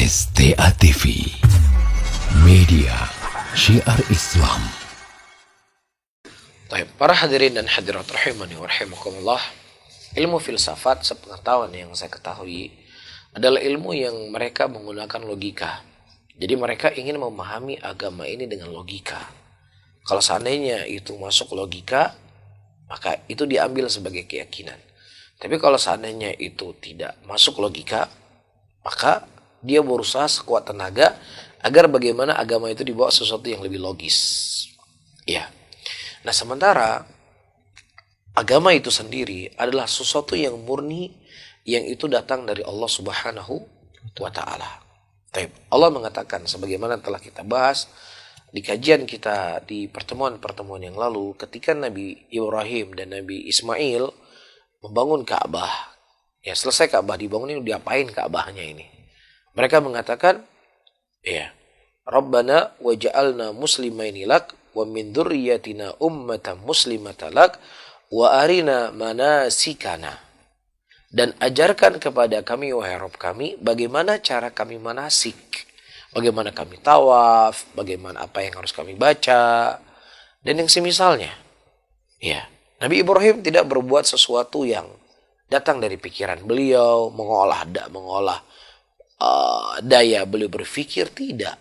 STA TV Media Syiar Islam. Baik, para hadirin dan hadirat rahimani wa rahimakumullah. Ilmu filsafat, sepengetahuan yang saya ketahui, adalah ilmu yang mereka menggunakan logika. Jadi mereka ingin memahami agama ini dengan logika. Kalau seandainya itu masuk logika, maka itu diambil sebagai keyakinan. Tapi kalau seandainya itu tidak masuk logika, maka dia berusaha sekuat tenaga agar bagaimana agama itu dibawa sesuatu yang lebih logis. Ya. Nah, sementara agama itu sendiri adalah sesuatu yang murni, yang itu datang dari Allah Subhanahu wa Ta'ala. Allah mengatakan, sebagaimana telah kita bahas di kajian kita di pertemuan-pertemuan yang lalu, ketika Nabi Ibrahim dan Nabi Ismail membangun Ka'bah, ya selesai Ka'bah dibangun, ini diapain Ka'bahnya ini? Mereka mengatakan, ya, Rabbana waja'alna muslimaini lak wa min dzurriyyatina ummatan muslimatan lak wa arina manasikana. Dan ajarkan kepada kami, wahai Rabb kami, bagaimana cara kami manasik, bagaimana kami tawaf, bagaimana apa yang harus kami baca, dan yang semisalnya. Ya, Nabi Ibrahim tidak berbuat sesuatu yang datang dari pikiran beliau, mengolah daya beliau berpikir, tidak.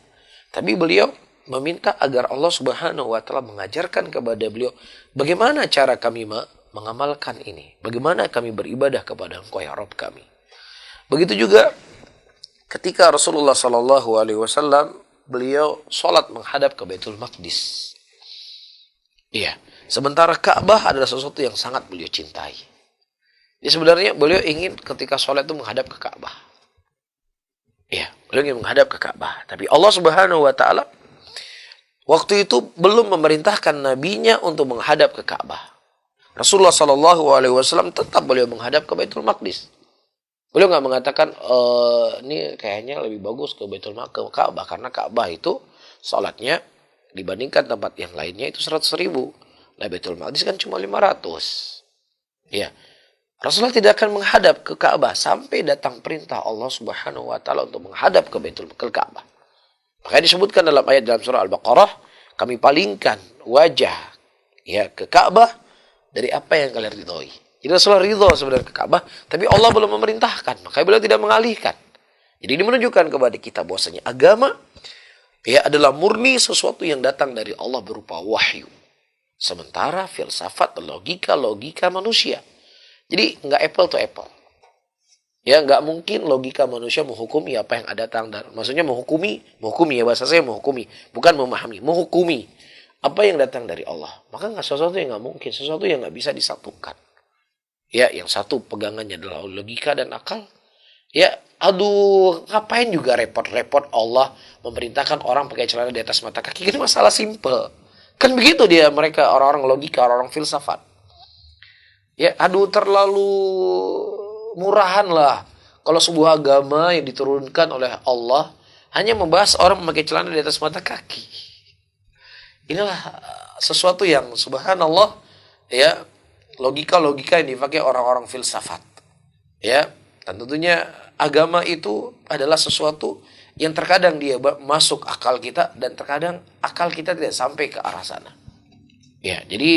Tapi beliau meminta agar Allah Subhanahu wa Ta'ala mengajarkan kepada beliau bagaimana cara kami mengamalkan ini, bagaimana kami beribadah kepada Engkau ya Rabb kami. Begitu juga ketika Rasulullah Sallallahu Alaihi Wasallam beliau sholat menghadap ke Baitul Maqdis. Iya, sementara Ka'bah adalah sesuatu yang sangat beliau cintai. Jadi sebenarnya beliau ingin ketika sholat itu menghadap ke Ka'bah. Ya, beliau ingin menghadap ke Ka'bah. Tapi Allah Subhanahu wa Ta'ala waktu itu belum memerintahkan nabinya untuk menghadap ke Ka'bah. Rasulullah Sallallahu Alaihi Wasallam tetap beliau menghadap ke Baitul Maqdis. Beliau nggak mengatakan ini kayaknya lebih bagus ke Baitul Maqdis, ke Ka'bah, karena Ka'bah itu sholatnya dibandingkan tempat yang lainnya itu 100.000. Nah, Baitul Maqdis kan cuma 500. Ya. Rasulullah tidak akan menghadap ke Ka'bah sampai datang perintah Allah Subhanahu wa Ta'ala untuk menghadap ke Ka'bah. Makanya disebutkan dalam ayat dalam surah Al-Baqarah, kami palingkan wajah ya ke Ka'bah dari apa yang kalian ridhoi. Jadi Rasulullah ridho sebenarnya ke Ka'bah, tapi Allah belum memerintahkan, makanya beliau tidak mengalihkan. Jadi ini menunjukkan kepada kita bahwasanya agama ya adalah murni sesuatu yang datang dari Allah berupa wahyu. Sementara filsafat, logika manusia. Jadi nggak apple to apple. Ya, nggak mungkin logika manusia menghukumi apa yang ada datang dari, maksudnya menghukumi ya, bahasa saya menghukumi, bukan memahami, menghukumi apa yang datang dari Allah. Maka nggak, sesuatu yang nggak mungkin, sesuatu yang nggak bisa disatukan. Ya, yang satu pegangannya adalah logika dan akal. Ya, aduh, ngapain juga repot-repot Allah memerintahkan orang pakai celana di atas mata kaki? Ini masalah simple. Kan begitu dia, mereka orang-orang logika, orang-orang filsafat. Ya, aduh, terlalu murahan lah kalau sebuah agama yang diturunkan oleh Allah hanya membahas orang memakai celana di atas mata kaki. Inilah sesuatu yang subhanallah, ya, logika yang dipakai orang-orang filsafat. Ya, dan tentunya agama itu adalah sesuatu yang terkadang dia masuk akal kita dan terkadang akal kita tidak sampai ke arah sana. Ya, jadi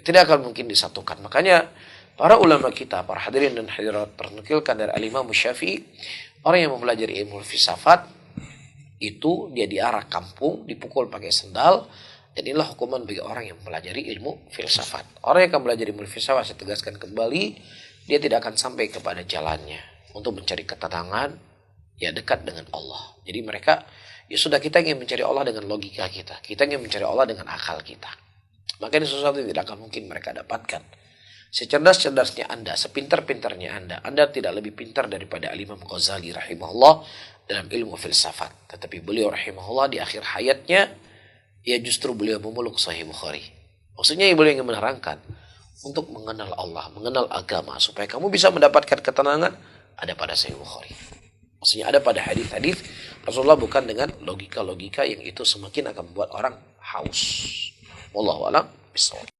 tidak akan mungkin disatukan. Makanya para ulama kita, para hadirin dan hadirat, pernukilkan dari Al-Imam Syafi'i, orang yang mempelajari ilmu filsafat itu dia diarah kampung, dipukul pakai sendal, dan inilah hukuman bagi orang yang mempelajari ilmu filsafat. Orang yang akan belajar ilmu filsafat, saya tegaskan kembali, dia tidak akan sampai kepada jalannya untuk mencari ketenangan, ya, dekat dengan Allah. Jadi mereka, ya sudah, kita ingin mencari Allah dengan logika kita ingin mencari Allah dengan akal kita. Maka ini sesuatu yang tidak akan mungkin mereka dapatkan. Secerdas-cerdasnya Anda, sepintar-pintarnya Anda tidak lebih pintar daripada Al-Imam Ghazali rahimahullah dalam ilmu filsafat. Tetapi beliau rahimahullah di akhir hayatnya, ya justru beliau memeluk Sahih Bukhari. Maksudnya beliau ingin menerangkan untuk mengenal Allah, mengenal agama, supaya kamu bisa mendapatkan ketenangan, ada pada Sahih Bukhari. Maksudnya ada pada hadis-hadis Rasulullah, bukan dengan logika-logika yang itu semakin akan membuat orang haus. Wallahu a'lam bishawab.